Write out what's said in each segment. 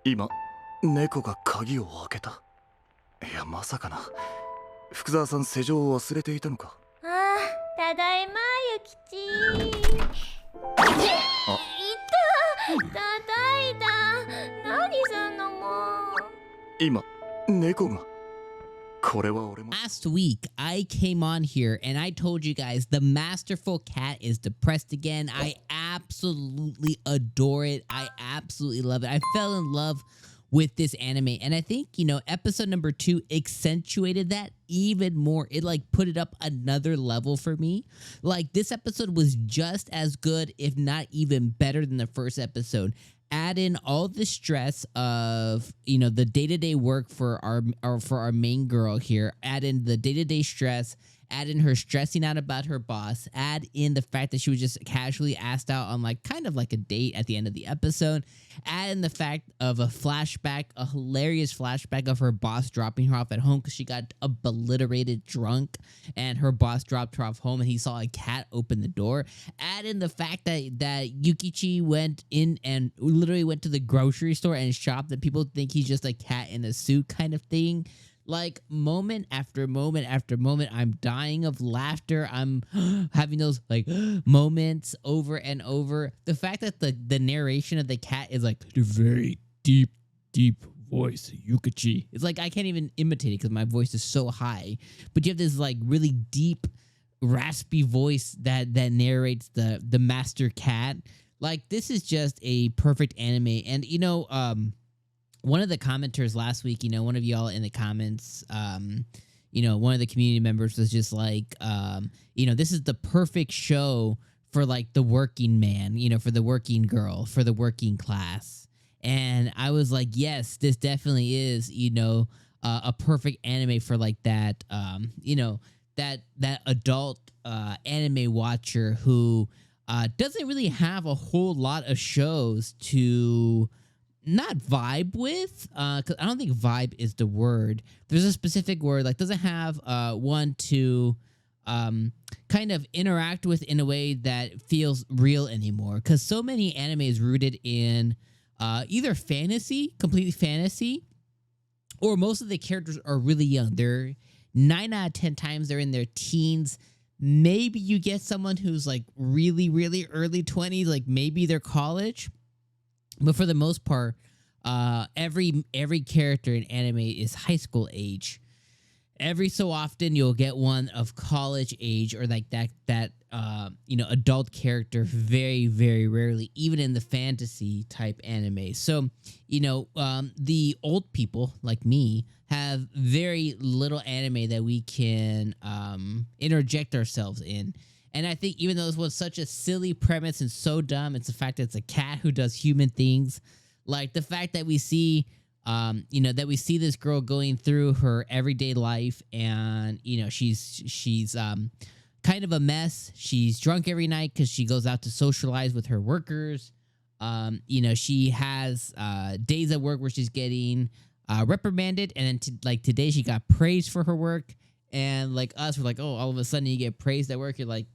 今、猫が鍵を開けた。いや、まさかな。福沢さん、施錠を忘れていたのか。ああ、ただいま、ゆきち。あ、いた、叩いた。何すんのもう。今、猫が。これは俺も。Last week, I came on here and I told you guys the Masterful cat is depressed again. I absolutely adore it. I absolutely love it. I fell in love with this anime. And I think, you know, episode number 2 accentuated that even more. It like put it up another level for me. Like this episode was just as good, if not even better than the first episode. Add in all the stress of, you know, the day-to-day work for our main girl here. Add in the day-to-day stress. Add in her stressing out about her boss. Add in the fact that she was just casually asked out on like kind of like a date at the end of the episode. Add in the fact of a flashback, a hilarious flashback of her boss dropping her off at home because she got obliterated drunk and her boss dropped her off home and he saw a cat open the door. Add in the fact that Yukichi went in and literally went to the grocery store and shopped and people think he's just a cat in a suit kind of thing. Like moment after moment after moment, I'm dying of laughter. I'm having those like moments over and over. The fact that the narration of the cat is like a very deep voice, Yukichi. It's like I can't even imitate it because my voice is so high. But you have this like really deep, raspy voice that narrates the master cat. Like this is just a perfect anime. And you know, one of the commenters last week, you know, one of y'all in the comments, you know, one of the community members was just like, you know, this is the perfect show for like the working man, you know, for the working girl, for the working class. And I was like, yes, this definitely is, you know, a perfect anime for like that, you know, that adult anime watcher who doesn't really have a whole lot of shows to not vibe with, because I don't think vibe is the word. There's a specific word, like doesn't have one to kind of interact with in a way that feels real anymore. Because so many anime is rooted in either fantasy, completely fantasy, or most of the characters are really young. They're 9 out of 10 times they're in their teens. Maybe you get someone who's like really, really early 20s, like maybe they're college. But for the most part, every character in anime is high school age. Every so often, you'll get one of college age or like that you know, adult character. Very, very rarely, even in the fantasy type anime. So, you know, the old people like me have very little anime that we can interject ourselves in. And I think even though this was such a silly premise and so dumb, it's the fact that it's a cat who does human things. Like the fact that we see, you know, that we see this girl going through her everyday life and, you know, she's kind of a mess. She's drunk every night because she goes out to socialize with her workers. You know, she has days at work where she's getting reprimanded. And then like today she got praised for her work. And like us, we're like, oh, all of a sudden you get praised at work. You're like,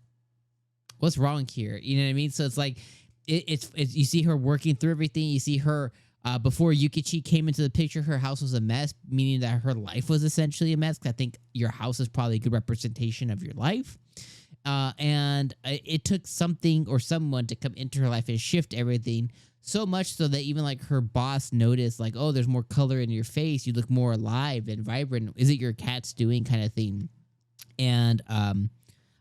what's wrong here? You know what I mean? So it's like, it's you see her working through everything. You see her before Yukichi came into the picture, her house was a mess, meaning that her life was essentially a mess. I think your house is probably a good representation of your life. And it took something or someone to come into her life and shift everything so much so that even like her boss noticed like, oh, there's more color in your face. You look more alive and vibrant. Is it your cat's doing kind of thing? And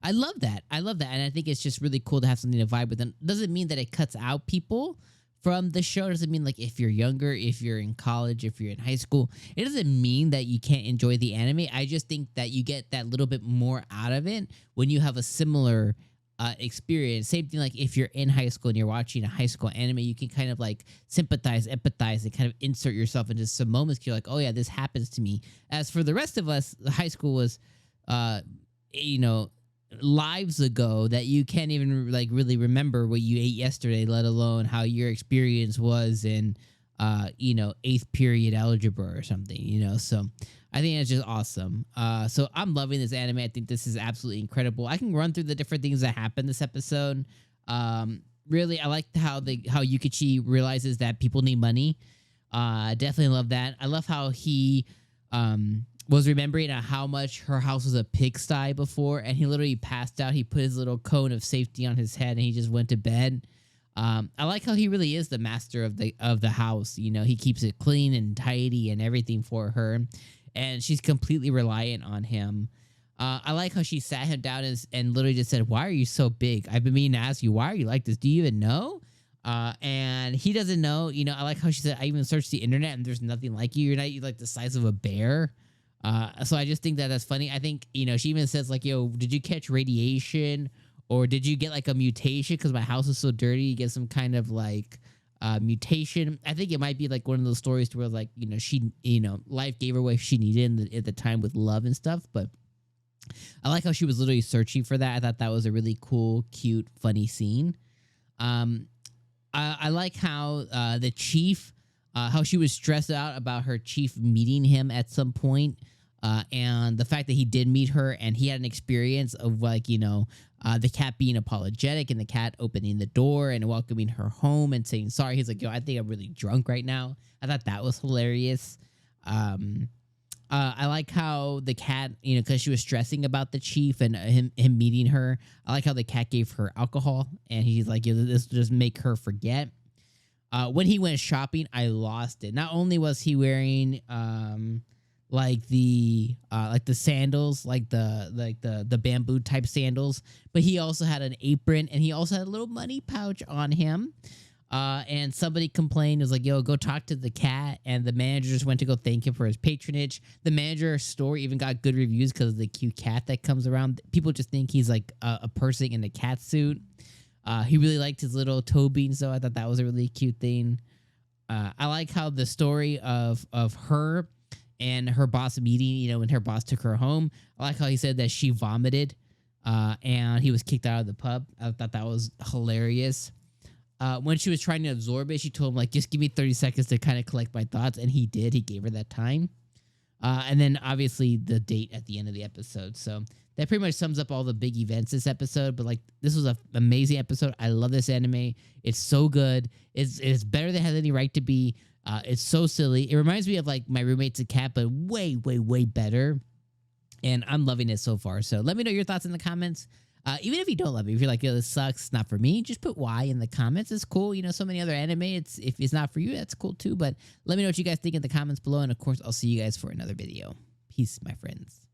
I love that. And I think it's just really cool to have something to vibe with. And it doesn't mean that it cuts out people from the show. It doesn't mean like if you're younger, if you're in college, if you're in high school, it doesn't mean that you can't enjoy the anime. I just think that you get that little bit more out of it when you have a similar experience. Same thing like if you're in high school and you're watching a high school anime, you can kind of like sympathize, empathize, and kind of insert yourself into some moments. You're like, oh yeah, this happens to me. As for the rest of us, high school was, you know, lives ago that you can't even like really remember what you ate yesterday, let alone how your experience was in you know, 8th period algebra or something, you know. So I think it's just awesome. So I'm loving this anime. I think this is absolutely incredible. I can run through the different things that happen this episode. Really, I like how Yukichi realizes that people need money. Definitely love that. I love how he was remembering how much her house was a pigsty before, and he literally passed out. He put his little cone of safety on his head, and he just went to bed. I like how he really is the master of the house. You know, he keeps it clean and tidy and everything for her, and she's completely reliant on him. I like how she sat him down and literally just said, "Why are you so big? I've been meaning to ask you, why are you like this? Do you even know?" And he doesn't know. You know, I like how she said, "I even searched the internet and there's nothing like you. You're like the size of a bear." So I just think that that's funny. I think, you know, she even says like, "Yo, did you catch radiation? Or did you get like a mutation? Because my house is so dirty, you get some kind of like mutation." I think it might be like one of those stories where like, you know, she, you know, life gave her what she needed at the time with love and stuff. But I like how she was literally searching for that. I thought that was a really cool, cute, funny scene. I like how the chief, how she was stressed out about her chief meeting him at some point. And the fact that he did meet her and he had an experience of like, you know, the cat being apologetic and the cat opening the door and welcoming her home and saying sorry. He's like, "Yo, I think I'm really drunk right now." I thought that was hilarious. I like how the cat, you know, because she was stressing about the chief and him meeting her. I like how the cat gave her alcohol and he's like, "Yo, this will just make her forget." When he went shopping, I lost it. Not only was he wearing like the sandals, like the bamboo type sandals, but he also had an apron and he also had a little money pouch on him. And somebody complained, it was like, "Yo, go talk to the cat." And the manager just went to go thank him for his patronage. The manager's store even got good reviews because of the cute cat that comes around. People just think he's like a person in a cat suit. He really liked his little toe beans, so I thought that was a really cute thing. I like how the story of her and her boss meeting, you know, when her boss took her home. I like how he said that she vomited and he was kicked out of the pub. I thought that was hilarious. When she was trying to absorb it, she told him, like, "Just give me 30 seconds to kind of collect my thoughts." And he did. He gave her that time. And then, obviously, the date at the end of the episode. So that pretty much sums up all the big events this episode. But, like, this was an amazing episode. I love this anime. It's so good. It's better than it has any right to be. It's so silly. It reminds me of, like, My Roommate's a Cat, but way, way, way better. And I'm loving it so far. So let me know your thoughts in the comments. Even if you don't love it, if you're like, "Yo, this sucks, it's not for me," just put why in the comments. It's cool. You know, so many other anime, if it's not for you, that's cool too. But let me know what you guys think in the comments below. And of course, I'll see you guys for another video. Peace, my friends.